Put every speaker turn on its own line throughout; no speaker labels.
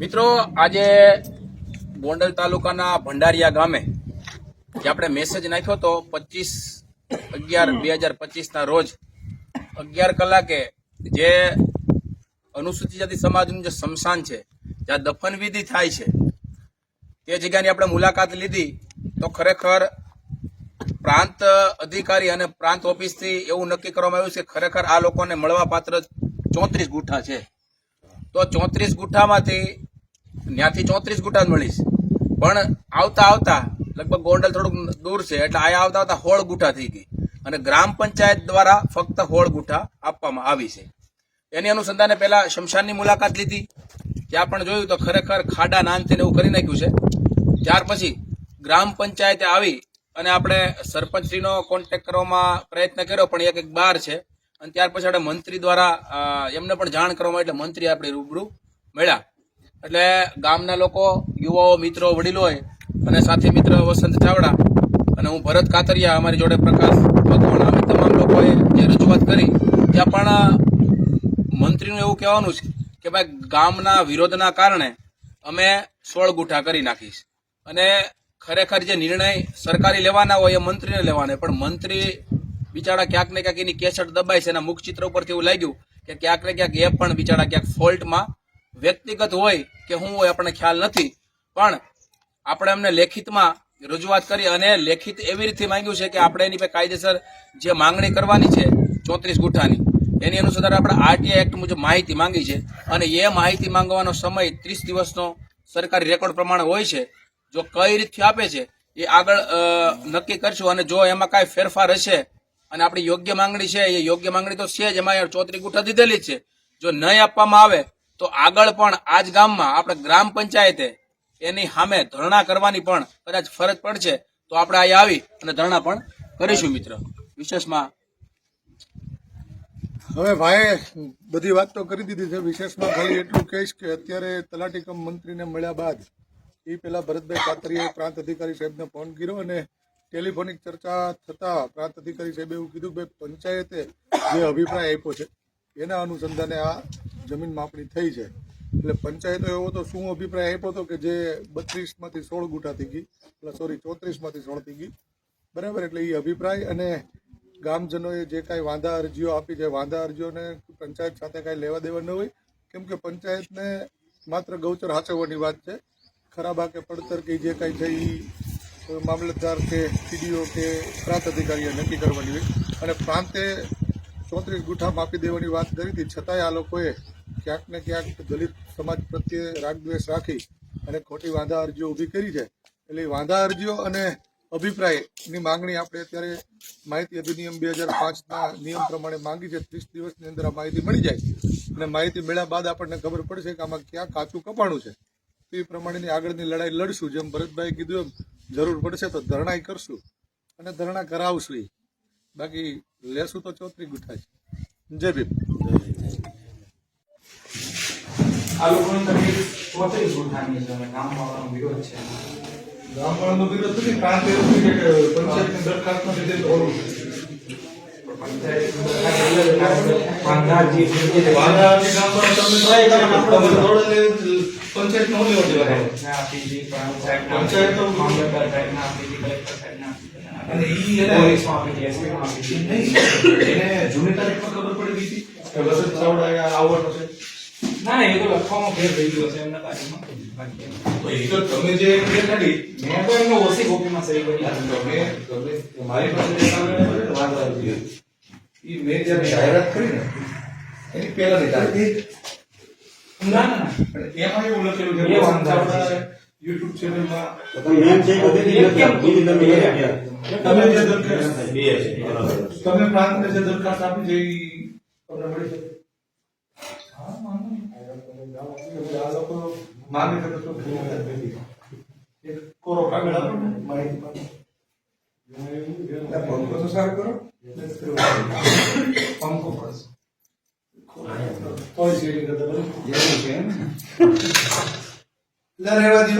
મિત્રો આજે ગોંડલ તાલુકાના ભંડારિયા ગામે જે આપણે મેસેજ નાખ્યો તો 25/11/2025 ના રોજ 11 કલાકે જે અનુસૂચિત જાતિ સમાજનું જે સ્મશાન છે જ્યાં દફન વિધિ થાય છે તે જગ્યાની આપણે મુલાકાત લીધી તો ખરેખર પ્રાંત અધિકારી અને પ્રાંત ઓફિસથી એવું નક્કી કરવામાં આવ્યું છે કે ખરેખર આ લોકોને મળવા પાત્ર 34 ગુઠા છે. તો 34 ગુઠામાંથી ત્યાંથી 34 ગુઠા જ મળીશ, પણ આવતા આવતા લગભગ ગોંડલ થોડુંક દૂર છે એટલે આયા આવતા આવતા 16 ગુઠા થઈ ગઈ અને ગ્રામ પંચાયત દ્વારા ફક્ત 16 ગુઠા આપવામાં આવી છે. એની અનુસંધાને પહેલા શમશાનની મુલાકાત લીધી, ત્યાં પણ જોયું તો ખરેખર ખાડા નાંતે એવું કરી નાખ્યું છે. ત્યાર પછી ગ્રામ પંચાયતે આવી અને આપણે સરપંચશ્રીનો કોન્ટેક્ટ કરવામાં પ્રયત્ન કર્યો પણ એક બાર છે અને ત્યાર પછી આપણે મંત્રી દ્વારા એમને પણ જાણ કરવામાં એટલે મંત્રી આપણે રૂબરૂ મળ્યા. એટલે ગામના લોકો, યુવાઓ, મિત્રો, વડીલોએ અને સાથી મિત્ર વસંત ચાવડા અને હું ભરત કાતરિયા, અમારી જોડે પ્રકાશ ભગવાન, અમે તમામ લોકોએ જે રજૂઆત કરી ત્યાં પણ મંત્રીનું એવું કહેવાનું છે કે ભાઈ ગામના વિરોધના કારણે અમે 16 ગુઠા કરી નાખીશ અને ખરેખર જે નિર્ણય સરકારી લેવાના હોય એ મંત્રીને લેવાના, પણ મંત્રી બિચારા ક્યાંક ને ક્યાંક એની કેસટ દબાય છે. એના મુખચિત્ર ઉપરથી એવું લાગ્યું કે ક્યાંક ને ક્યાંક એ પણ બિચારા ક્યાંક ફોલ્ટમાં વ્યક્તિગત હોય કે શું હોય આપણને ખ્યાલ નથી, પણ આપણે એમને લેખિતમાં રજૂઆત કરી અને લેખિત એવી રીતે માંગ્યું છે કે આપણે એની પર કાયદેસર જે માંગણી કરવાની છે 34 ગુઠાની એની અનુસાર આપણે આરટીઆઈ એક્ટ મુજબ માહિતી માંગી છે અને એ માહિતી માંગવાનો સમય 30 દિવસનો સરકારી રેકોર્ડ પ્રમાણે હોય છે. જો કઈ રીતથી આપે છે એ આગળ નક્કી કરશું અને જો એમાં કાંઈ ફેરફાર હશે અને આપણી યોગ્ય માંગણી છે એ યોગ્ય માંગણી તો છે જ, એમાં 34 ગુઠા દીધેલી જ છે, જો નહીં આપવામાં આવે તો આગળ પણ આ જ ગામમાં આપણે ગ્રામ પંચાયતે એની સામે ધરણા કરવાની પણ કદાચ ફરજ પડશે તો આપણે અહીંયા આવી અને ધરણા પણ કરીશું. મિત્ર, વિશેષમાં
હવે ભાઈ બધી વાત તો કરી દીધી છે. વિશેષમાં ખાલી એટલું કહીશ કે અત્યારે તલાટી કમ મંત્રીને મળ્યા બાદ એ પહેલા ભરતભાઈ કાતરિયાએ પ્રાંત અધિકારી સાહેબને ફોન કર્યો અને ટેલિફોનિક ચર્ચા થતાં પ્રાંત અધિકારી સાહેબે એવું કીધું કે પંચાયતે જે અભિપ્રાય આપ્યો છે એના અનુસંધાને આ જમીન માપણી થઈ છે. એટલે પંચાયતો એવો તો શું અભિપ્રાય આપ્યો હતો કે જે 32માંથી 16 ગુઠા થઈ ગઈ, 34માંથી 16 થઈ ગઈ, બરાબર. એટલે એ અભિપ્રાય અને ગામજનોએ જે કાંઈ વાંધા અરજીઓ આપી છે, વાંધા અરજીઓને પંચાયત સાથે કાંઈ લેવા દેવા ન હોય, કેમ કે પંચાયતને માત્ર ગૌચર હાચવવાની વાત છે. ખરાબા કે પડતર કે જે કાંઈ છે એ મામલતદાર કે સીડીઓ કે પ્રાંત અધિકારીએ નક્કી કરવાની હોય અને પ્રાંતે 34 ગુઠા માપી દેવાની વાત કરી હતી, છતાંય આ લોકોએ ક્યાંક ને ક્યાંક દલિત સમાજ પ્રત્યે રાગદ્વેષ રાખી અને ખોટી વાંધા અરજીઓ ઊભી કરી છે. એટલે એ વાંધા અરજીઓ અને અભિપ્રાયની માંગણી આપણે અત્યારે માહિતી અધિનિયમ 2005ના નિયમ પ્રમાણે માંગી છે. 30 દિવસની અંદર આ માહિતી મળી જાય અને માહિતી મળ્યા બાદ આપણને ખબર પડશે કે આમાં ક્યાં કાચું કપાણું છે. એ પ્રમાણેની આગળની લડાઈ લડશું. જેમ ભરતભાઈ કીધું એમ જરૂર પડશે તો ધરણાઈ કરશું અને ધરણા કરાવશું. બાકી લેશું તો 34 ગુઠા છે. જય ભીમ.
આ લોકોની તકલીફ 34 ગુઠાની છે અને ગામવાળાનો વિરોધ છે.
ગામવાળાનો વિરોધ નથી, પ્રાંત એવું છે કે પંચાયતની દરખાસ્તનો લીધે દોડવું છે. પંચાયત નો લેવો જોઈએ, પંચાયત તો મામલતદાર સાહેબના આપી, કલેક્ટર સાહેબના અને એને જૂની તારીખમાં ખબર પડી ગઈ કે વસંત ચાવડા આવવાનો છે.
ના, એ તો લખવામાં ફેર થઈ ગયો છે એમના તારીખમાં.
એ તો તમે જે દેખાડી
મેં તો એમને ઓછી કોપીમાં સહી કરી.
તમે મારી પાસે વાત આવી એ મેં જ્યારે જાહેરાત કરી ને એની પહેલાની તારીખ.
ના ના ના,
એમાં એવું લખેલું છે
એ વાંધા
યુટ્યુબ ચેનલમાં
તમે
જે દરખાસ્ત તમે પ્રાંતને જે દરખાસ્ત આપી છે એ તમને મળી છે. આ લોકો માંગે છે તો એક કોરો કાગળ આપો ને માહિતી માટે પંખો તો સારું કરો, પંખો પડશે કોઈ શેરી કરતા બધું જેવું છે એમ રહેવા દો.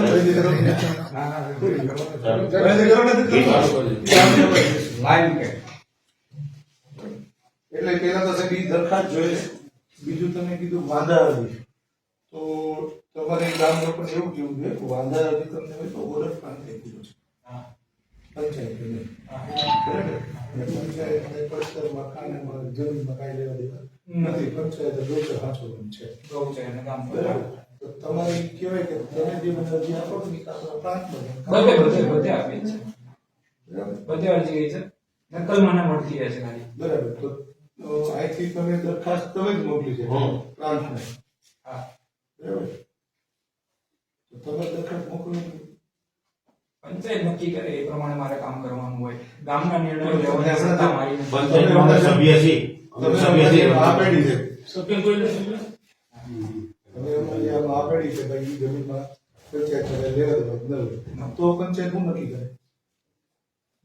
એટલે પેલા તો સાહેબ દરખાસ્ત જોઈએ, બીજું તમે કીધું વાંધા અરજી. તો તમારે ગામ લોકોને એવું કેવું છે કે વાંધા અધિકારને હોય તો ઓર્ડર પણ થઈ ગયો છે
હા.
પંચાયત નહીં.
હા.
બરાબર? અને પંચાયતને પડતર મકાન અને જમીનમાં કાંઈ લેવા દેવા નથી. પંચાયત રોજ હાચવવાનું છે.
ગૌ છે અને ગામ પર.
બરાબર? તો તમારે કહેવાય કે તમે જે મને અરજી આપો છો ને કાં તો પ્રાંતમાં
બધે આપી છે.
બરાબર?
બધે અરજી ગઈ છે. નકલ મને મળતી રહે છે ખાલી.
બરાબર. તો અહીંથી તમે દરખાસ્ત તમે જ મોકલી છે પ્રાંતને.
હા.
બરાબર? તો તમે દરખાસ્ત મોકલો.
પંચાયત નક્કી કરે એ પ્રમાણે મારે કામ કરવાનું હોય. ગામના નિર્ણયો લેવાની સત્તા મારી નથી.
પંચાયતના સભ્ય છીએ. અમે સભ્ય છીએ.
આ પેઢી છે.
સભ્ય કોઈ નથી.
હવે અમારી આમાં આ પેઢી છે ભાઈ ઈ જમીનમાં પંચાયત લેવા દેવા તો પંચાયત શું નક્કી કરે?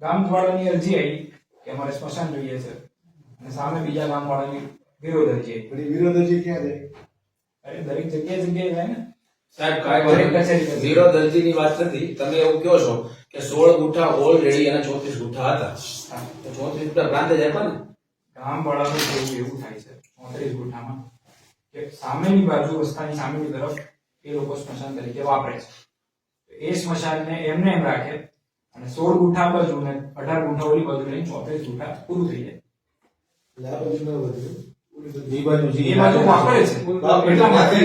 ગામવાળાની અરજી આવી કે અમારે સ્મશાન જોઈએ છે અને સામે બીજા ગામવાળાની વિરોધ અરજી આવી.
પણ એ વિરોધ હજી ક્યાં જાય?
અરે દરેક જગ્યાએ જાય ને.
સાહેબ કાંઈ વાંધો નહીં. વિરોધ અરજીની વાત નથી. તમે એવું કહો છો કે 16 ગુઠા ઓલરેડી અને 34 ગુઠા હતા.
હા.
તો 34 ગુઠા પ્રાંતે જ હતા ને?
ગામવાળાનું કેવું એવું થાય છે 34 ગુઠામાં કે સામેની બાજુ રસ્તાની સામેની તરફ એ લોકો સ્મશાન તરીકે વાપરે છે. એ સ્મશાનને એમને એમ રાખે અને 16 ગુઠા બાજુ ને 18 ગુઠા ઓલી બાજુ લઈને 34 ગુઠા પૂરું થઈ જાય.
એટલે આ બધું ન વધ્યું.
એ બાજુ છીએ.
એ બાજુ વાપરે છે એટલા માટે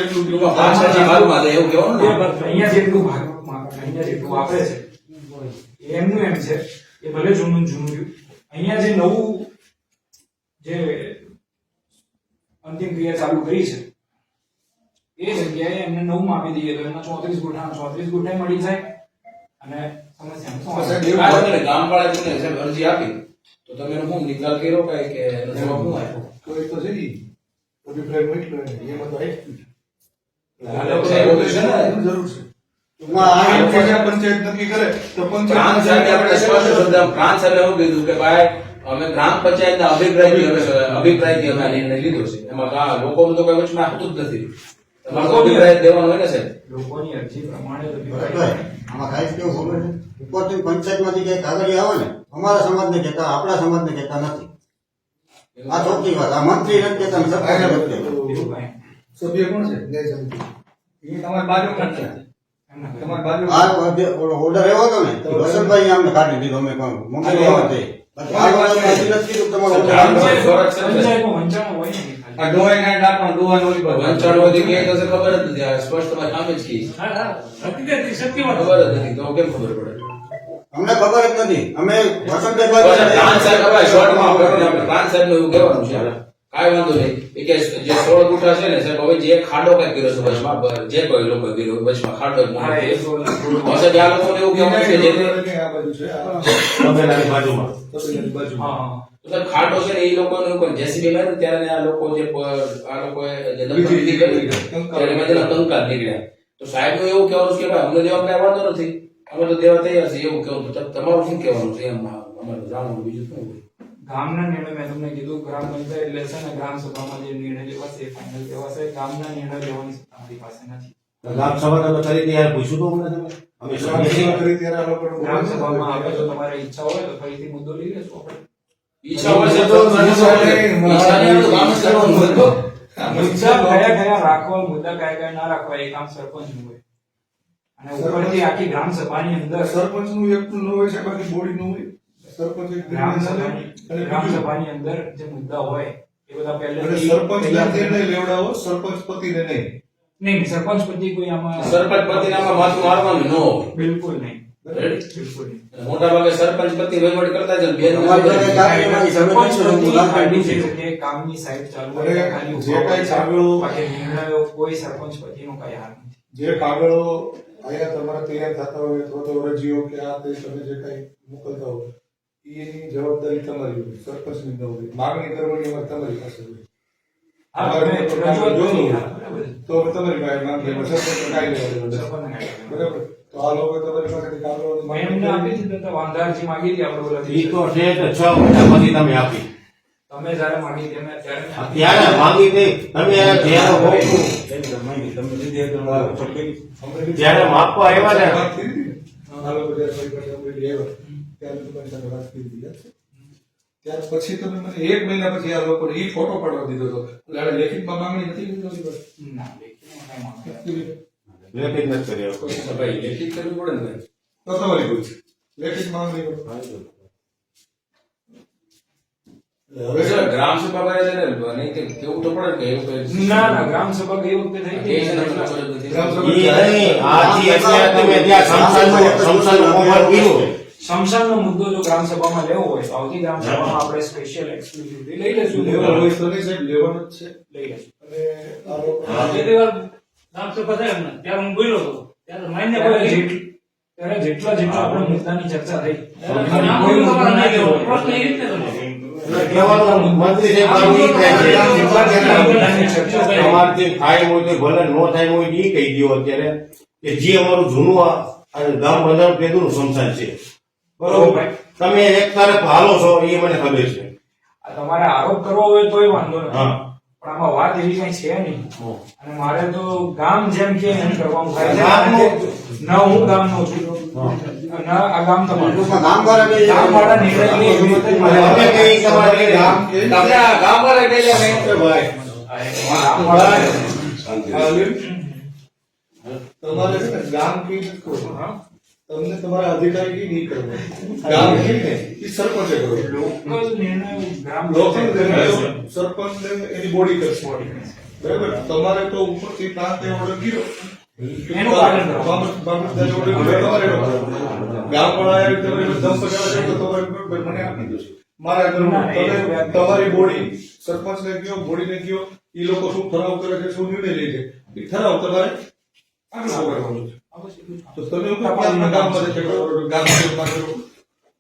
ટૂંકમાં પાછળથી બાજુમાં હતા એવું કહેવાનું ને?
અહીંયા જેટલું અહીંયા જેટલું વાપરે છે એ એમનું એમ છે. એ ભલે જૂનું રહ્યું. અહીંયા જે નવું જે અંતિમ ક્રિયા ચાલુ કરી છે એ જગ્યાએ એમને નવું આપી દઈએ તો એમના 34 ગુઠા મળી જાય અને સમસ્યાનું સમાધાન.
કાંઈ વાંધો નહીં. ગામવાળાએ તમને સાહેબ અરજી આપી તો તમે એનો શું નિકાલ કર્યો કાંઈ કે એનો જવાબ શું આપ્યો?
કોઈ તો છે ઈ અભિપ્રાય મોકલ્યો એને એમાં તો આવી જ
આ લોકો સાહેબ એવું છે ને?
એનું જરૂર છે. પંચાયત નક્કી કરે તો
પ્રાંત સાહેબે આપણે સ્પષ્ટ શબ્દમાં પ્રાંત સાહેબે એવું કીધું કે ભાઈ અમે ગ્રામ પંચાયતના અભિપ્રાયથી અમે આ નિર્ણય લીધો છે. એમાં લોકોનું તો કઈ વચમાં આવતું જ નથી. તમારો અભિપ્રાય દેવાનો હોય ને સાહેબ?
લોકોની અરજી પ્રમાણે જ
બરાબર.
અભિપ્રાય
આમાં કાંઈ કેવું ખબર છે? ઉપરથી પંચાયતમાંથી કઈ કાગળિયા આવે ને અમારા સમાજને કહેતા આપણા સમાજને કહેતા નથી. આ ચોખ્ખી વાત. આ મંત્રી નથી કહેતા ને સરકાર નથી કહેતા.
એવું કાંઈ
સભ્ય કોણ છે? ન્યાય સમિતિ. એ તમારી બાજુમાં છે.
એમના
તમારી બાજુ
આ ઓર્ડર એવો હતો ને વસંતભાઈ અમને કાઢી દીધો અમે કોઈ મોકલી એવો તે. બાકી આ લોકોએ હજી નથી કીધું તમારો order
ગ્રામ
આવે.
પંચાયત
પંચાયતમાં વંચાણો હોય ને ખાલી.
આ ડોહાઈ કાંઈ નાખવાનું, ડોહાને ઓલી બાજુ.
વંચાણવાદી કે કશે ખબર જ નથી. આ સ્પષ્ટ તમારી સામે જ કહી છે. ખબર જ નથી તો કેમ ખબર પડે?
અમને ખબર જ નથી. અમે
પ્રાંત
વસંતભાઈ
સાહેબ હવે શોર્ટમાં કરો ને આપણે પ્રાંત સાહેબનું એવું કહેવાનું છે. કાંઈ વાંધો નહીં. એ કે જે 16 ગુઠા છે ને સાહેબ હવે જે ખાડો કઈ કર્યો છે વચમાં જે કોઈ લોકો કર્યો વચમાં ખાડો જ
હા, એ
મૂક્યો.
તો-
હવે સાહેબ આ લોકોને એવું કહેવાનું છે જે
આ બાજુ છે. આ
તબેલાની બાજુમાં.
તબેલાની બાજુમાં.
હા.
તો સાહેબ ખાડો છે ને એ લોકોને એવું કોઈ જેસીબી માર્યું ત્યારે આ લોકો જે આ લોકોએ જે દફન વિધિ કરી ત્યારે એમાં જેના કંકાલ નીકળ્યા. તો સાહેબનું એવું કહેવાનું છે કે ભાઈ અમને દેવા કાંઈ વાંધો નથી, અમે તો દેવા તૈયાર છે એવું કહેવું. તો તમારું શું કહેવાનું છે? એમ અમારે જાણવું બીજું શું હોય?
ગામના નિર્ણય મેં તમને કીધું ગ્રામ પંચાયત લેશે ને ગ્રામ સભામાં જે નિર્ણય લેવાશે એ ફાઇનલ લેવાશે. ગામના નિર્ણય લેવાની સત્તા અમારી પાસે નથી.
ગ્રામ સભા તમે કરી હતી યાર પૂછ્યું તો અમને તમે? અમે સભ્ય છીએ.
કરી ત્યારે આ લોકોને
ગ્રામ સભામાં આવે તો તમારે ઈચ્છા હોય તો ફરીથી મુદ્દો લઈ લેશું આપણે.
ઈચ્છા હોય છે તો ઈચ્છા નહીં હોય તો કામ જ કરવાનું હોય તો.
મુદ્દા કયા રાખવા, મુદ્દા કયા ના રાખવા એ કામ સરપંચનું હોય. અને ઉપરથી આખી ગ્રામ સભાની અંદર
સરપંચનું એકનું ન હોય છે, બાકી બોડીનું હોય. સરપંચ એક
ગ્રામ
નિર્ણય લે અને
ગ્રામ
બીજું.
સભાની અંદર જે મુદ્દા હોય એ બધા
અને
પહેલેથી
સરપંચ
તૈયાર
નિર્ણય લેવડાવો, સરપંચ પતિને નહીં.
નહીં, સરપંચ પતિ કોઈ આમાં
સરપંચ પતિનામાં માથું મારવાનું ન હોય.
બિલકુલ નહીં.
Ready?
બિલકુલ નહીં.
મોટા ભાગે સરપંચ પતિ વહીવટ કરતા જ બેન
અમારી પાસે કાર્યવાહી
સરપંચ
સમિતિ
પતિ
છે, હું
ખાલી જે
પૂછું.
જગ્યાએ કામની સાઈડ ચાલુ
અને
હોય ખાલી
જે
ઉભા
કાંઈ
હોય છે.
કાગળો-
બાકી નિર્ણયો કોઈ સરપંચ પતિનો કઈ હાથ નથી.
જે કાગળો અહીંયા તમારા તૈયાર થતા હોય અથવા તો અરજીઓ કે આ તે તમે જે કાંઈ મોકલતા હોય એની જવાબદારી તમારી હોય, સરપંચની ન હોય. માગણી કરવાની અમારે તમારી પાસે હોય.
હા,
અમારે
તમે
તો
રજૂઆત
જોવું
કરી.
હોય.
હા, બરાબર.
તો અમે તમારી પાસે માંગીએ એમાં સરપંચને કાંઈ લેવા દેવા નથી.
સરપંચને કાંઈ કહેવાનું.
બરાબર? તો આ લોકો તમારી પાસેથી કાગળો
મેં એમને આપી દીધા હતા, વાંધા અરજી માંગી હતી આપણે
ઈ
બોલાવી.
તો છે કે 6 મહિના પછી તમે આપી.
તમે જ્યારે માંગી હતી અમે ત્યારે મેં આપી.
ત્યારે માંગી હતી તમે ત્યારે બહુ જ્યારે માપવા આવ્યા ને
વાત કરી હતી ને? આ લોકો જ્યારે મારી પાસે અમરેલી આવ્યા ત્યારે તમારી સાથે વાત કરી હતી, યાદ છે? ત્યાર પછી તમે મને 1 મહિના પછી આ લોકોને ઈ ફોટો પાડવા દીધો હતો એટલે આને લેખિતમાં માંગણી નથી કરી તમારી પાસે?
ના લેખિતમાં કાંઈ માંગણી
લેખિત નથી કર્યો.
ભાઈ લેખિત કરવી પડે ને.
તો તમારી ભૂલ છે. લેખિત માંગણી કરો.
હવે સર ગ્રામ સભા કરે છે ને નહીં તે કેવું તો પડે કે એવું કંઈ
ના ના ગ્રામ સભા ગઈ વખતે થઈ
કે
ગઈ
છે ને
છે.
ગ્રામસભા
ઈ નહીં, આથી એટલે તમે ત્યાં શમશાનનું કૌભાંડ કર્યું.
શમશાનનો મુદ્દો જો ગ્રામ સભામાં લેવો હોય તો આવતી ગ્રામ સભામાં આપણે સ્પેશિયલ એક્સક્લુઝિવલી લઈ લેશું.
લેવાનો હોય તો નહીં સાહેબ, લેવાનો જ છે.
લઈ લેશું.
અને આ લોકો
ત્યારે જેટલા આપણે મુદ્દાની ચર્ચા થઈ
કહેવાનું મંત્રી સાહેબ આવું ઈ કહે છે. તમારથી થાય હોય તો ભલે નો થાય હોય તો ઈ કહી દો અત્યારે કે જે અમારું જૂનું આ ગામ બંધારણ પેદુનું શમશાન છે, બરોબર? તમે એક તરફ હાલો છો એ મને ખબર છે.
આ તમારે આરોપ કરવો હોય તોય વાંધો નથી,
હા.
પણ આમાં વાત એવી કઈ છે નહીં. અને મારે તો ગામ જેમ કે એમ કરવાનું થાય છે.
ગામનું-
ના હું ગામનો છું ના આ ગામ તમારું.
ટૂંકમાં ગામવાળા
ગામવાળા નિર્ણયની હિંમત જ
અને
મારે
અમે કઈ તમારે
ગામ કે
તમને આ ગામ વાળા કહી લે નહીં તો ભાઈ
તમારે છે ને ગામ કી નથી કરવું. તમને તમારા અધિકારી કી નહીં કરવું. ગામ કી ને ઈ સરપંચે કરવું.
લોકલ નિર્ણય ગ્રામ
લોકલ નિર્ણયો સરપંચ ને એની બોડી કરશે. બરાબર? તમારે તો ઉપરથી પ્રાંત ઓર્ડર ગયો
એનું પાલન કરો.
બાબતદારી order ગયો, તમારે એનો પાલન કરો. ગામવાળાએ આવી તમારે દમ પજાવવા જાય તો તમારે મને આપી દો. મારા ઘરમાં તમે તમારી બોડી સરપંચને કયો, બોડીને કયો, ઈ લોકો શું ઠરાવ કરે છે, શું નિર્ણય લે છે, ઈ ઠરાવ તમારે આગળ કરવાનો છે. તો તમે એવું કહો કે આપણા ગામમાં જે ઠેકાણો કરો, ગામમાં પાસે કરો.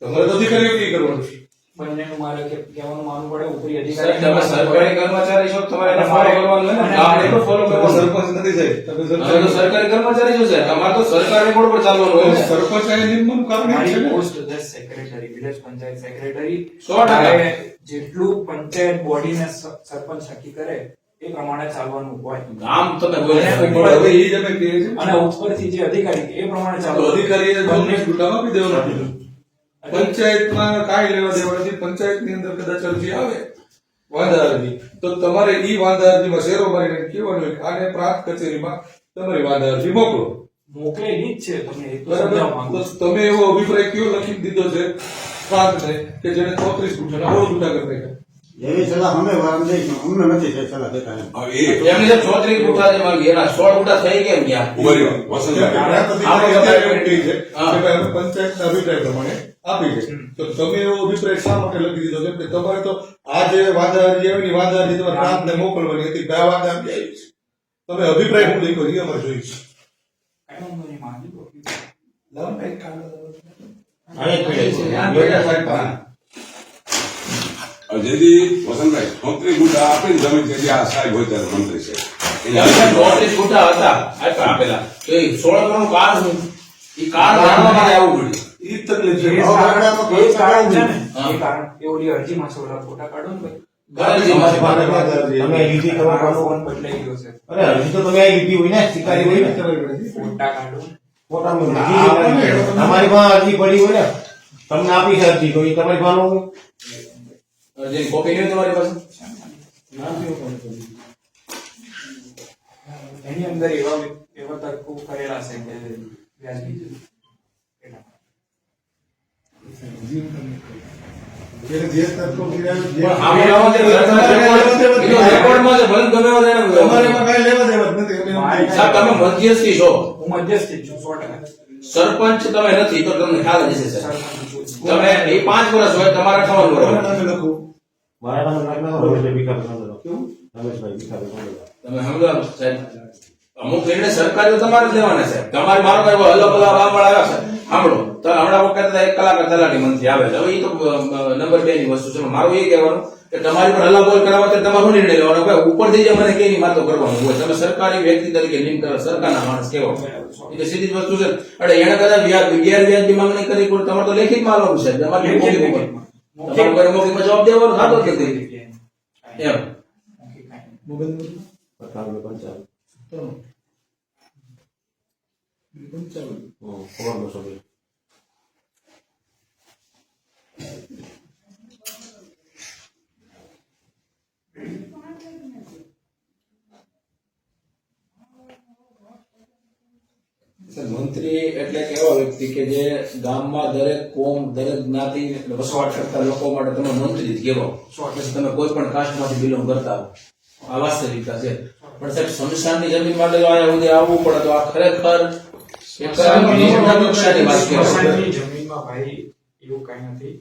તમારે તો અધિકારીઓ નહીં કરવાનું છે.
બંનેનું મારે કહેવાનું માનવું પડે. ઉપરી
સર, તમે
અધિકારી
સરકારી કર્મચારી છો તમારે એને follow કરવાનું હોય ને ગામને પણ follow
તમે
કરવાનું.
સરપંચ નથી સાહેબ. તમે
તમે તો
સરપંચ
સરકારી કર્મચારી છો સાહેબ, તમારે તો સરકારી બોર્ડ પર ચાલવાનું હોય ને.
સરપંચ આ નિયમનું કારણ એ છે
મારી
ને.
Post the secretary, village panchayat secretary.
100%.
મારે જેટલું પંચાયત બોડીને સરપંચ નક્કી કરે એ પ્રમાણે ચાલવાનું હોય.
ગામ તમે બોલે
પણ હવે ઈ જ અમે કહીએ છીએ.
અને ઉપરથી જે અધિકારી એ પ્રમાણે
તો
ચાલવાનું.
અધિકારીએ તો અમને છૂટામાં આપી દેવાનું હતું. પંચાયતમાં કાંઈ લેવા દેવા નથી. પંચાયતની અંદર કદાચ અરજી આવે વાંધા અરજી, તો તમારે ઈ વાંધા અરજીમાં શેરો મારીને કહેવાનું હોય કે આને પ્રાંત કચેરીમાં તમારી વાંધા અરજી મોકલો.
મોકલેલી જ છે તમને એ તો
બરાબર?
સમજાવવા માંગુ
તો
છું.
તમે એવો અભિપ્રાય કયો લખી દીધો છે પ્રાંતને કે જેને 34 ગુંઠાના 16 ગુંઠા કરી નાખ્યા?
એવી સલાહ અમે વારમ દઈશું. અમને નથી તે સલાહ દેતા એમ.
એમની જે 34 ગુંઠા છે મારી એના 16 ગુંઠા થઈ ગયા ગયા.
પ્રાંત અધિકારી અત્યારે એવું કહે છે
હા.
કે ભાઈ અમે પંચાયતના અભિપ્રાય પ્રમાણે આપી છે. તો તમે એવો અભિપ્રાય શા માટે લખી દીધો? કેમ કે તમારે તો આ જે વાંધા અરજી આવી ને વાંધા અરજી તમારે પ્રાંતને મોકલવાની હતી. બે વાંધા અરજી આવી છે. તમે અભિપ્રાય હું લખ્યો એ અમારે જોઈએ છે.
કાંઈ વાંધો નહીં, માંગી લો.
લાવો ને એક કામ.
અહીં જ પડે છે.
ધ્યાન બેઠા સાહેબ પાસે.
જેથી વસંતભાઈ 34 ગુંઠા આપીને જમીન કે જે આ સાહેબ હોય ત્યારે મંત્રી છે
હવે સાહેબ 34 ગુંઠા હતા આપેલા તો એ 16 નું કારણ શું? એ કારણ જાણવા માટે આવવું પડ્યું.
ઈ જ તકલીફ છે.
એ કારણ છે ને,
હા.
એ કારણ એ ઓલી અરજીમાં છે, ઓલા ફોટા કાઢો ને ભાઈ.
ગણતરીમાં છે.
તમે લીધી ખબર
મારો
કાઢો.
ફોન બદલાઈ ગયો છે.
અરે હજી તો તમે આ લીધી હોય ને, સ્વીકારી હોય ને.
ફોટા કાઢો.
ફોટામાં લીધી છે. તમારી પાસે અરજી પડી હોય ને, તમને આપી છે અરજી, તો એ તમારી પાસે
જેની કોપી નહીં હોય તમારી પાસે?
એની અંદર એવા તર્કો કરેલા છે કે વ્યાજબી છે. એટલા.
જેને જે તત્વો કર્યા
પણ આમાં જે રેકોર્ડમાં છે ભલે ગમે એવો એને
તમારે એમાં કાંઈ લેવા દેવા જ નથી. અમે એમ કહીએ.
સાહેબ તમે મધ્યસ્થી છો,
હું મધ્યસ્થી જ છું 100%.
સરપંચ તમે નથી તો તમને ખ્યાલ જ હશે સાહેબ.
સરપંચ છું.
તમે એ 5 વર્ષ હોય તમારે 58 વર્ષ
કોના
હોય.
નામે લખવું?
મારા નામ નાખી નાખો. રમેશભાઈ ભીખાભાઈ સાંભળો. રમેશભાઈ ભીખાભાઈ સાંભળો.
તમે સમજો સાહેબ, અમુક નિર્ણય સરકારીઓ તમારે જ લેવાના છે. તમારી મારો કઈ હલ્લો પલ્લા વામળ આવ્યા છે સાંભળો તો હમણાં વખત 1 કલાક તલાટી મંત્રી આવે છે. હવે એ તો નંબર 2 ની વસ્તુ છે. મારું એ કહેવાનું કે તમારી પર હલ્લા બોલ કરાવવા તો તમારો નિર્ણય લેવાનો. ભાઈ ઉપરથી જે મને કેની માતો કરવાનું હોય. તમે સરકારી વ્યક્તિ તરીકે લિંક કરો, સરકારના માણસ કેવો એટલે સીધી જ વસ્તુ છે. એટલે એને કદાચ ગેરવ્યાજની માંગણી કરી કોઈ તમારે તો લેખિતમાં આવવાનું છે. તમારે
લેખિતમાં.
તમારે મૌખિકમાં જવાબ દેવાનો થતો જ નથી એમ.
Mobile number?
55.
ત્રણ. 55.
ખબર નસો ભાઈ.
મંત્રી એટલે એક એવા વ્યક્તિ કે જે ગામમાં દરેક કોમ દરેક જ્ઞાતિ વસવાટ કરતા લોકો માટે તમે મંત્રી જ કહેવાઓ. પછી તમે કોઈ પણ કાસ્ટમાંથી બિલોંગ કરતા હો, આ વાસ્તવિકતા છે. પણ સાહેબ સ્મશાનની જમીન માટે જો અહીંયા સુધી આવવું પડે તો આ ખરેખર એક મોટા નુકસાનની વાત કહેવાય.
સ્મશાનની જમીનમાં ભાઈ એવું કઈ નથી.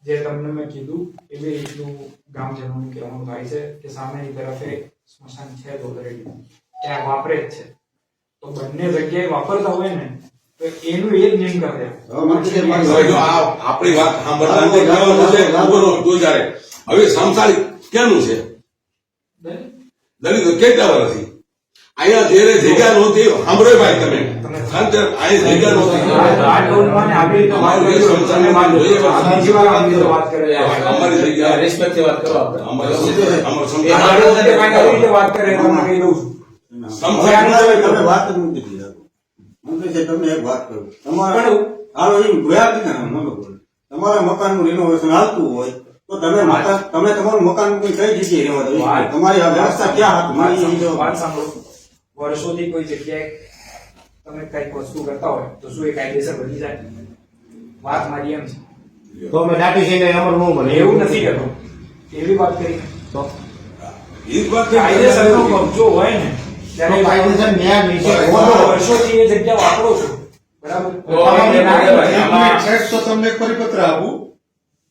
જે તમને મેં કીધું એ બી એટલું ગામજનોનું કહેવાનું થાય છે કે સામેની તરફે સ્મશાન છે જ ઓલરેડી, ત્યાં વાપરે જ છે. તો બંને જગ્યાએ વાપરતા હોય ને તો એનું એ જ નિયમ કરે.
હવે મંત્રી
હવે જો આ આપણી વાત સાંભળતા નથી, કહેવાનું છે, ઉભો રહો, તું જ્યારે. હવે સમસાળી કેનું છે? દલિત કેટલા વર્ષથી અહીંયા જેને જગ્યા નહોતી સાંભળો ભાઈ તમે શાંત રહો. અહીંયા જગ્યા નહોતી
આ ટોલમાં ને આવી રીતે વાત કરી તો તમે વાત જોઈએ. બીજી વાર આવી રીતે વાત કરે.
અમારી જગ્યા
રિસ્પેક્ટથી વાત કરો આપણે.
અમારે
એ
સમસાળી
મારી સાથે કાંઈક આવી રીતે વાત કરે તો હું કહી દઉં છું.
તમે વાત જ નથી કરી. મંત્રી સાહેબ તમને એક વાત કરું, તમારે હાલો એ ગયા જ ને મને બોલો. તમારા મકાનનું રિનોવેશન હાલતું હોય તો તમે તમારું મકાન કોઈ કઈ જગ્યાએ રહેવા દો, તમારી આ વ્યવસ્થા ક્યાં હતી?
વાત સાંભળો. વર્ષોથી કોઈ જગ્યાએ તમે કઈક વસ્તુ કરતા હોય તો શું એ કાયદેસર બની જાય? વાત મારી એમ છે.
તો અમે દાટી જઈને અમર નું બને
એવું નથી કરતો. એવી વાત કરી
તો
એ જ વાત
કાયદેસરનો કબજો હોય ને ત્યારે
કાયદેસર ન્યાય નીચે હોવો.
વર્ષોથી એ જગ્યા વાપરો છો, બરાબર?
તો આપણે ના કહેવાય.
એક મિનિટ સાહેબ, તો તમને એક પરિપત્ર આપું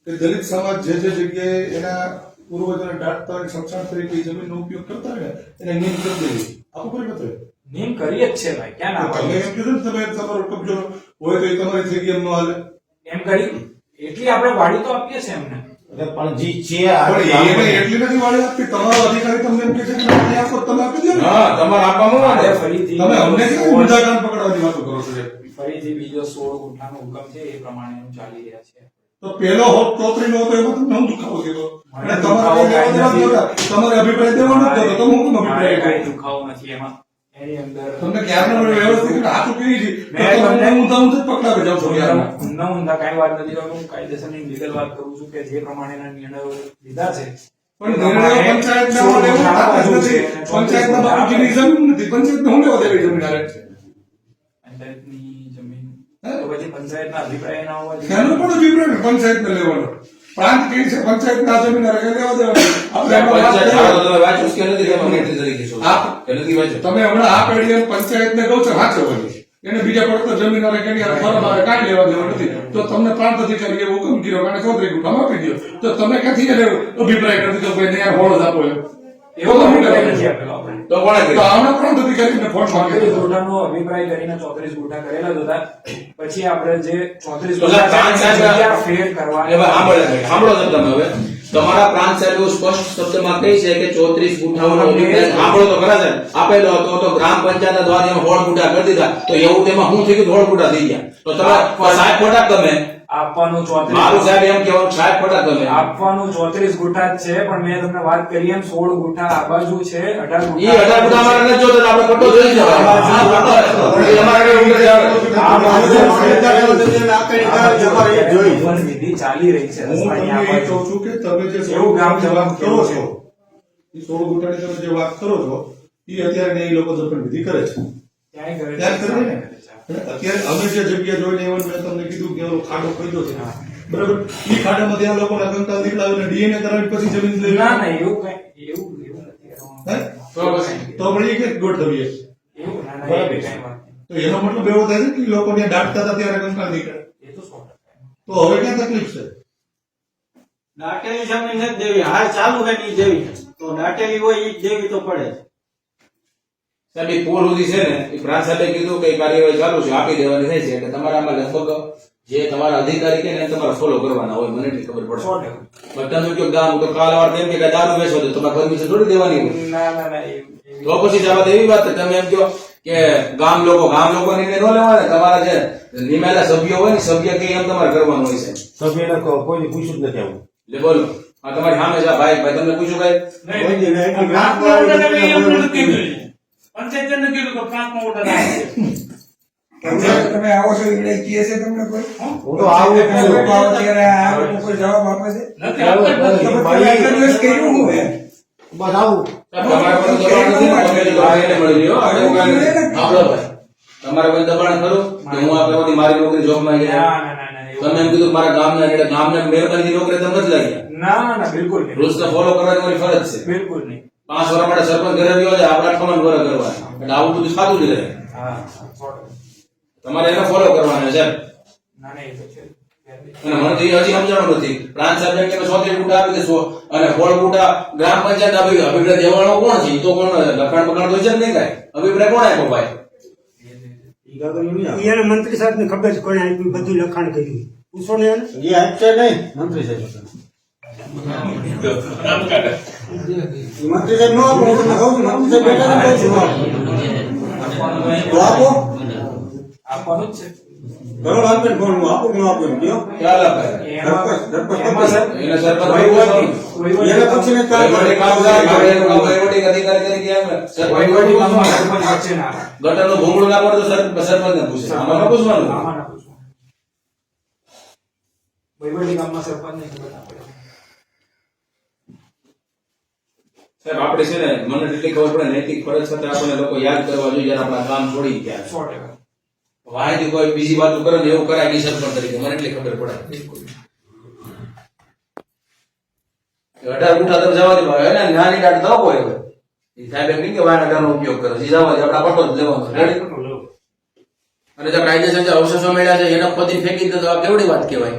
કે દલિત સમાજ જે જગ્યાએ એના પૂર્વજોને દાટતા હોય સ્મશાન તરીકે એ જમીનનો ઉપયોગ કરતા હોય ને એને નિયમ કરી દેવી. આપું પરિપત્ર
નિયમ કરીએ જ છે ભાઈ, ક્યાં ના
તમે
પાડીએ?
એમ કીધું ને તમે તમારો કબજો હોય તો એ તમારી થઈ ગઈ એમ ન હાલે.
એમ કરી એટલી આપણે વાડી તો આપીએ છે એમને.
પણ જે છે
પણ એને એટલી નથી વાળી આપતી. તમારો અધિકારી તમને એમ કહે છે કે નથી આપો, તમે આપી દો ને.
હા, તમારે આપવામાં આવે.
આપણે ફરીથી
તમે અમને કેમ ઊંધા કાન પકડવાની વાતો કરો છો?
ફરીથી બીજો 16 ગુંઠાનો હુકમ છે એ પ્રમાણેનું ચાલી રહ્યા છે.
તો પેલો હોપ ચોતરી નો હતો એમાં તમને હું દુખાવો દીધો અને
મને દુખાવો
તમારે અભિપ્રાય દેવાનો જ હતો. તમે હું
મારે
અભિપ્રાય
કાંઈ
આપ્યો?
દુખાવો નથી એમાં. એની અંદર
તમને ક્યારનો વ્યવસ્થિત હાથું કરી છે
મેં
તો તમે
તમને-
ઊંધા ઊંધા જ પકડાવી જાઓ છો યાર.
ઊંધા કાંઈ વાત નથી કરતો. હું કાયદેસરની લીગલ વાત કરું છું કે જે પ્રમાણેના નિર્ણયો લીધા છે
પણ નિર્ણયો પંચાયતના હોય એવું તાકાત નથી. પંચાયતના બાપુજીની જમીન નથી. પંચાયતને હું લેવા દેવી જમીન હારે?
પંચાયતની જમીન તો પછી પંચાયતના અભિપ્રાય ના હોવા જોઈએ.
એનો પણ અભિપ્રાય પંચાયતને લેવાનો. પ્રાંત કહે છે પંચાયતના જમીન હારે કઈ લેવા દેવાનું. આપણે એમાં વાત
પંચાયત
કરીએ.
આવો તો તમે વાંચ્યું કે નથી? તમે મંત્રી તરીકે છો કે નથી વાંચ્યું?
તમે હમણાં આ પેઢી પંચાયતને કહો છો વાંચવાની, એને બીજા પડતો જમીન વાળા કેની હારે ફરવા મારે કાંઈ લેવા દેવા નથી. તો તમને પ્રાંત અધિકારીએ હુકમ કર્યો અને 34 ગુંઠામાં આપી દો તો તમે ક્યાંથી એને અભિપ્રાય કરી દીધો ભાઈ ન્યાય હોળો જ આપો એમ?
એવો તો અભિપ્રાય નથી આપેલો આપણે.
તો કોણે
તો
કર્યું?
આમના પ્રાંત અધિકારીને ફોન
34
માંગે
ગુંઠાનો અભિપ્રાય કરીને 34 ગુંઠા કરેલા જ હતા. પછી આપણે જે 34
તો સાહેબ, પ્રાંત સાહેબ-
જગ્યા ફેર કરવા
એ ભાઈ સાંભળો સાહેબ તમે હવે. તમારા પ્રાંત સાહેબ એવું સ્પષ્ટ શબ્દમાં કહે છે કે 34 ગુંઠાઓનો અભિપ્રાય સાંભળો તો ખરા સાહેબ. આપેલો હતો તો ગ્રામ પંચાયતના દ્વારા એમાં 16 ગુંઠા કરી દીધા. તો એવું તેમાં શું થઈ ગયું? 16 ગુંઠા થઈ ગયા. તો તમે સાહેબ ખોટા તમે
આપવાનું 34
મારું સાહેબ એમ કહેવાનું સાહેબ ખોટા તમે
આપવાનું 34 ગુંઠા જ છે, પણ મેં તમને વાત કરી એમ 16 ગુંઠા આ બાજુ છે, 18
ઈ 18 ગુંઠા અમારે નથી જોતા. આપણે પટ્ટો જોઈ જવાય. આ પટ્ટો છે. અમારે કઈ ઉંદર આવે.
આ બાજુ
તમારે એ જોઈ.
પણ વિધિ ચાલી રહી છે
હું
રસ્તાની આ
તમને એ
બાજુ.
કહું છું કે તમે જે
એવું ગામ
16 વાત કરો
જવાનું
છો, એ 16 ગુંઠાની તમે જે વાત કરો છો એ અત્યારે એ લોકો દર્પણ વિધિ કરે છે.
ક્યાંય કરે છે,
ત્યાં કરે ને.
કરે છે.
અને અત્યારે અમે જે જગ્યા જોઈને એવો મેં તમને કીધું કે ઓલો ખાડો ખોદ્યો છે બરાબર, એ ખાડામાં ત્યાં લોકોના કંકાલ નીકળાવીને ડીએનએ કરાવી પછી જમીન લઈ
ના ના એવું કઈ એવું નથી કરવાનું.
હે? તો પછી એ કઈ ગોઠવીએ
એવું ના ના એવી કઈ વાત નહીં.
તો એનો મતલબ એવો થાય છે કે ઈ લોકો ત્યાં દાટતા હતા ત્યારે કંકાલ નીકળે.
એ તો 100%.
તો હવે ક્યાં તકલીફ છે?
દાટેલી જમીન નથી દેવી, હાલ ચાલુ છે નહીં દેવી, તો દાટેલી હોય એ જ દેવી તો પડે.
સાહેબ એ પોલ સુધી છે ને એ પ્રાંત સાહેબે કીધું કે કાર્યવાહી ચાલુ છે, આપી દેવાની થાય છે. એટલે તમારામાં લગભગ જે તમારા અધિકારી કે ને એને તમારે ફોલો કરવાના હોય. મને એટલી ખબર પડે.
100%.
પણ તમે કહો ગામ તો કાલવાર એમ કે દારૂ વેચો તો તમારે પરમિશન થોડી દેવાની હોય.
ના ના ના એવી
તો પછી જવા એવી વાત છે. તમે એમ કહો કે ગામ લોકો નિર્ણય ન લેવાના. તમારા જે નિમેલા સભ્યો હોય ને સભ્ય કે એમ તમારે કરવાનું હોય છે.
સભ્યને કોઈને પૂછ્યું જ નથી આવું.
એટલે બોલો આ તમારી સામે છે ભાઈ તમને પૂછ્યું ભાઈ
તમે આવો છો એટલે કહે છે તમને કોઈ?
હું તો આવું જ
લોકો
છું.
આવો ત્યારે આ લોકો કોઈ જવાબ આપે છે?
નથી,
તમે પેલા એટલા દિવસ કર્યું હું હે?
બસ આવું
તમારે કોઈ દબાણ નથી ને, તમે જો આ એને મળી લ્યો. આપણે એવું કાંઈ નથી. સાંભળો ભાઈ, તમારે કોઈ દબાણ ખરું કે હું આ પેલાથી મારી નોકરી જોબમાં ગયા?
ના ના ના ના એવું-
તમે એમ કીધું કે મારા ગામના એટલે ગામના મહેરબાની નોકરી તમે નથી લાગ્યા.
ના ના બિલકુલ નહીં,
રૂલ્સ ફોલો કરવાની મારી ફરજ છે.
બિલકુલ નહીં.
5 વર્ષ માટે સરપંચ ઘરે રહ્યો છે, આપણા ખમણ ઘરે કરવા, એટલે આવું બધું સાચું જ રહે.
હા 100%.
તમારે એને ફોલો કરવાના છે.
ના ના એ તો છે.
અને મને તો એ હજી સમજાણું નથી. પ્રાંત સાહેબ એમ કે 100 ગુટા આપી દેશો અને 16 ગુટા ગ્રામ પંચાયત આપી. અભિપ્રાય દેવાળો કોણ છે? ઈ તો કોણ લખાણ પકડ તો છે જ નહીં કાંઈ. અભિપ્રાય કોણ આપ્યો ભાઈ?
ઈ કાગળિયું નહીં આવે.
એને મંત્રી સાહેબ ને ખબર છે કોને આપ્યું, બધું લખાણ કર્યું. પૂછો ને એને.
એ આપશે નહીં મંત્રી સાહેબ ઈ મંત્રી સાહેબ નો આપો. હું તમને કહું છું મંત્રી સાહેબ બેઠા ને કહું છું નો આપો. તો આપો
આપવાનું જ છે.
કરો આપે ને ફોન હું આપું કે ન આપું એમ કહો.
ખ્યાલ આપે.
એમાં સર
એને સરપંચ
વહીવટી-
એને પૂછીને કામ
વહીવટી કામદાર, વહીવટી અધિકારી તરીકે એમ
વહીવટી કામમાં સરપંચ વચ્ચે ના આવે.
ગટરનું ભૂંગળું ના પડે તો સરપંચને પૂછે. આમાં ન પૂછવાનું.
આમાં ના પૂછવાનું. વહીવટી કામમાં સરપંચને ખબર ના પડે.
સાહેબ આપણે છે ને, મને એટલી ખબર પડે નૈતિક ફરજ સાથે આપણને લોકો યાદ કરવા જોઈએ જ્યારે આપણા કામ છોડી ગયા.
100%.
વાયદી કોઈ બીજી વાતો કરે ને એવું કરાય નહીં સરપંચ તરીકે, મને એટલી ખબર પડે.
બિલકુલ.
18 ગુઠા તમે જવા દે ભાઈ, એને નાની દાટ દો હોય હવે. ઈ સાહેબ એમ નહીં કે વાયના દાનો ઉપયોગ કરે છે. ઈ જવા દે, આપણા પટો જ લેવાનો. રેડી? અને જે કાયદેસર જે અવશેષો મળ્યા છે એના પતિ ફેંકી દે તો આ કેવડી વાત કહેવાય.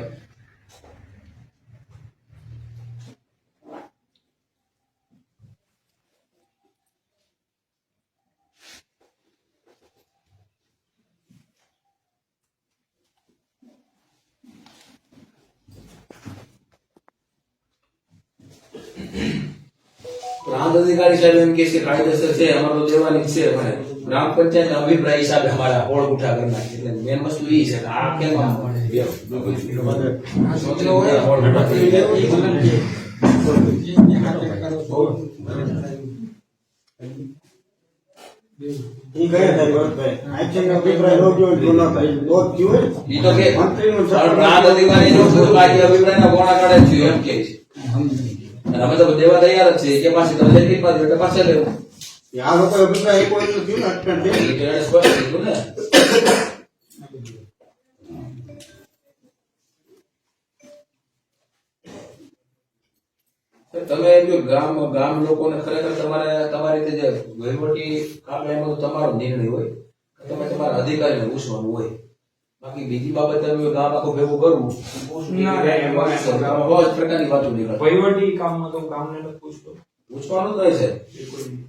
પ્રાંત અધિકારી સાહેબ એમ કે છે કાયદેસર છે, અમારે તો દેવાની જ છે, પણ ગ્રામ પંચાયતના અભિપ્રાય હિસાબે અમારા હોળ ઉઠા કરી નાખી. એટલે મેન વસ્તુ એ છે કે આ કેમ આમ સોચલો હોય ને હોળ ઉઠા કરી
ઈ ગયા થાય ભરતભાઈ. આઈસીએમનો અભિપ્રાય નો જોયો તો ન થાય. તો જ થયું હોય.
ઈ તો કે
મંત્રીનું
પ્રાંત અધિકારી જો બધું બાકી અભિપ્રાયના ગોળા કાઢે છે એમ કે છે. અને અમે તો દેવા તૈયાર જ છે કે પાસે તો લેખિત માં એટલે પાસે લેવું.
આ લોકો અભિપ્રાય આપ્યો એટલું થયું ને અટકણ થઈ.
એ તો એને સ્પષ્ટ કીધું ને. તમે જો ગામ લોકોને ખરેખર તમારી રીતે જે વહીવટી કામ એમાં તો તમારો નિર્ણય હોય, તમે તમારા અધિકારીને પૂછવાનું હોય. બાકી બીજી બાબતે ગામ આખું ભેગું કરવું
ના, ના, એમાં
બહુ જ પ્રકારની વાતો નીકળે.
વહીવટી કામમાં તો ગામને નથી પૂછતો.
પૂછવાનું જ રહે છે.
બિલકુલ નહીં.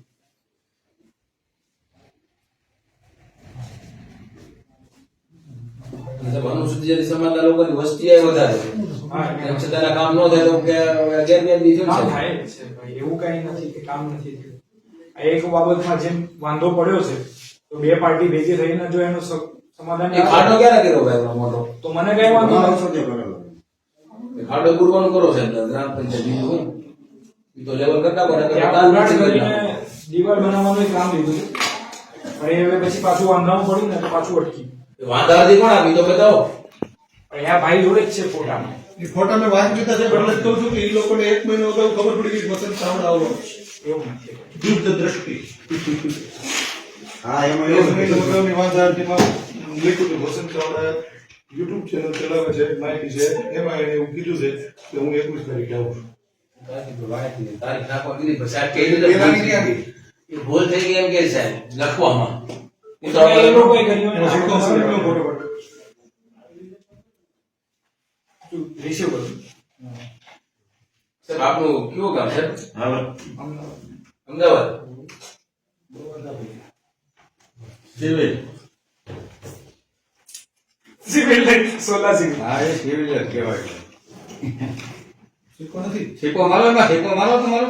અનુસૂચિત જાતિ સમાજના લોકોની વસ્તી એ વધારે છે.
હા,
તેમ છતાં એના કામ ન થાય તો કે ગેરવ્યાજબી થયું
કામ
છે.
થાય જ છે ભાઈ, એવું કઈ નથી કે કામ નથી થયું. આ એક બાબતમાં જેમ વાંધો પડ્યો છે તો બે પાર્ટી ભેગી થઈને જો એનું સમાધાન
એ ખાડો ક્યારે કર્યો ભાઈ એનો મોટો?
તો મને કઈ વાંધો નથી.
માણસો જે કરેલો.
એ ખાડો પૂરવાનું કરો છે ગ્રામ પંચાયત બીજું હોય. ઈ તો લેવલ કરતા પડે કે
ત્યાં ઉઘાડ કરીને દિવાલ બનાવવાનું એક કામ લીધું છે. પણ એ હવે પછી પાછું વાંધવાનું પડ્યું ને તો પાછું અટકી ગયું.
વાંધા હતી કોણ આપી તો બતાવો.
પણ આ ભાઈ જોડે જ છે ફોટામાં.
એ ફોટા મેં વાંચી લીધા છે એટલે જ કહું છું કે એ લોકોને 1 મહિનો અગાઉ ખબર પડી ગઈ વસંત ચાવડા આવો
એવું નથી.
દૂધ દ્રષ્ટિ
હા એમાં
1
એવું
મહિનો
નથી.
અગાઉની વાત આરતીમાં લખ્યું કે વસંત ચાવડા યુટ્યુબ ચેનલ ચલાવે છે, માહિતી છે, એમાં એને એવું કીધું છે કે હું 21 તારીખે આવું છું.
તારીખ નાખવા કીધી પણ સાહેબ કહી દીધું.
પેલાની ક્યાં ગઈ?
એ ભૂલ થઈ ગઈ એમ કે સાહેબ લખવામાં. એ તો
એ લોકોએ કર્યું
એનો
હોય ને
સિક્કો
આપણે
સામે ફોટો પાડ્યો.
રિસીવ કર્યું.
સાહેબ આપનું કયું ગામ છે?
અમદાવાદ.
અમદાવાદ.
સિવિલ
સિવિલ નહીં, સોલા સિવિલ.
હા એ સિવિલ જ કહેવાય.
સિક્કો નથી.
ઠેકો મારો એમાં, ઠેકો મારો તમારો.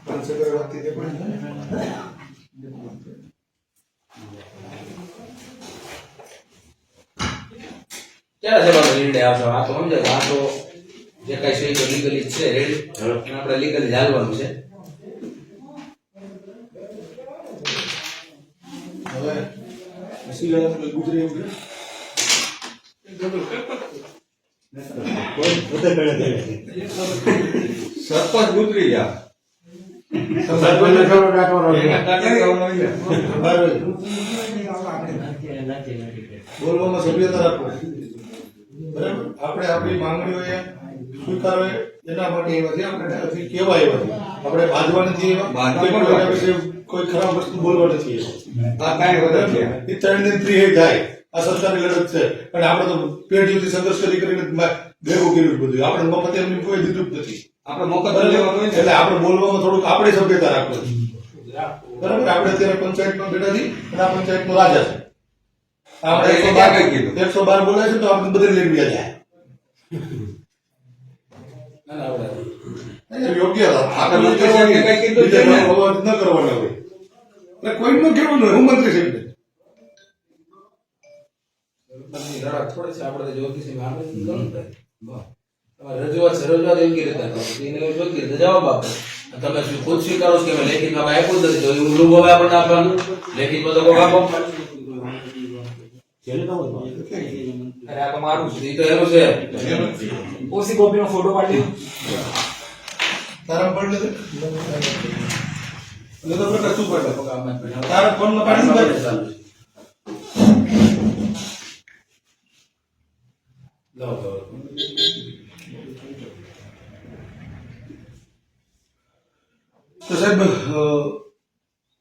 પાંચસેકરવાથી તે પણ
ક્યારે સાહેબ આપણે નિર્ણય આવશે? આ તો સમજાય આ તો જે કઈ છે એ તો લીગલી છે રેડી. આપણે લીગલી ચાલવાનું છે.
હવે સિવાય કોઈ ગુજરે એવું છે?
પોતે કરે છે.
સરપંચ ઉતરી ગયા
સરપંચને થોડો દાંતવાનો છે. બરાબર.
બોલવામાં સભ્યતા રાખો. બરાબર, આપણે આપણી માંગણીઓ એ સ્વીકારો એના માટે એવા છે, આપણે હજી કેવા એવા છે, આપણે બાંધવા નથી એવા, કે કોઈના વિશે કોઈ ખરાબ વસ્તુ બોલવા નથી એવા.
આ કાંઈ વધારે છે
એ 3 દિન 3 જાય આ સરકારની લડત છે, અને આપણે તો પેઢીઓથી સંઘર્ષ કરીને ભેગું કર્યું બધું, આપણે મફત એમની કોઈ દીધું જ નથી.
આપણે મોકલ લેવાનું હોય ને
એટલે આપણે બોલવામાં થોડુંક આપણે સભ્યતા રાખવાની. બરાબર, આપણે અત્યારે પંચાયતમાં બેઠા છીએ અને આ પંચાયતનો રાજા છે. આપણે 112 બોલાય છે તો આપણે બધે લઈને ગયા જાય. યોગ્ય
આપણે મંત્રી સાહેબને કંઈ કીધું જ નહીં ને.
અવાજ ન કરવાના હોય, એટલે કોઈ ન કહેવાનું હોય. હું મંત્રી સાહેબ
થોડી છે આપણે જ્યોતિષી આપણે રજૂઆત છે, રજૂઆત યોગ્ય રીતે કરો એને યોગ્ય રીતે જવાબ આપો. તમે ખુદ સ્વીકારો છો કે અમે લેખિતમાં આપ્યું જ નથી, તો એવું રૂમ હવે આપણને આપવાનું લેખિતમાં તો કોઈ આપો.
અરે આ તો મારું છે.
એ તો એનું છે.
ઓસી કોપીનો ફોટો પાડી
તારા પડે તો પ્રકાશ શું પડે તારા ફોનમાં પાડી દે. તો સાહેબ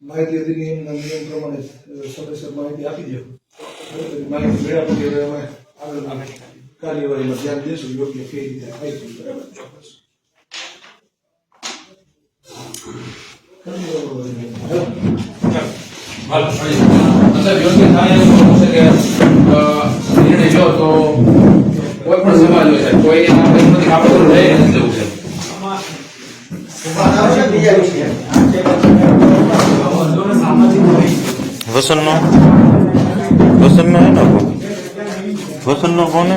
માહિતી અધિનિયમના નિયમ પ્રમાણે સદસ્ય માહિતી આપી દો. માહિતી મેળવ્યા પછી હવે અમે આગળ કાર્યવાહીમાં ધ્યાન દઈશું યોગ્ય કઈ રીતે થાય છે. બરાબર, ચોક્કસ.
સાહેબ યોગ્ય થાય એવું શું છે કે નિર્ણય લો તો કોઈ પણ સમાજ હોય સાહેબ, કોઈ આપણે લઈ નથી લેવું છે.
વસનનો હે ને વસનનો કોણ હે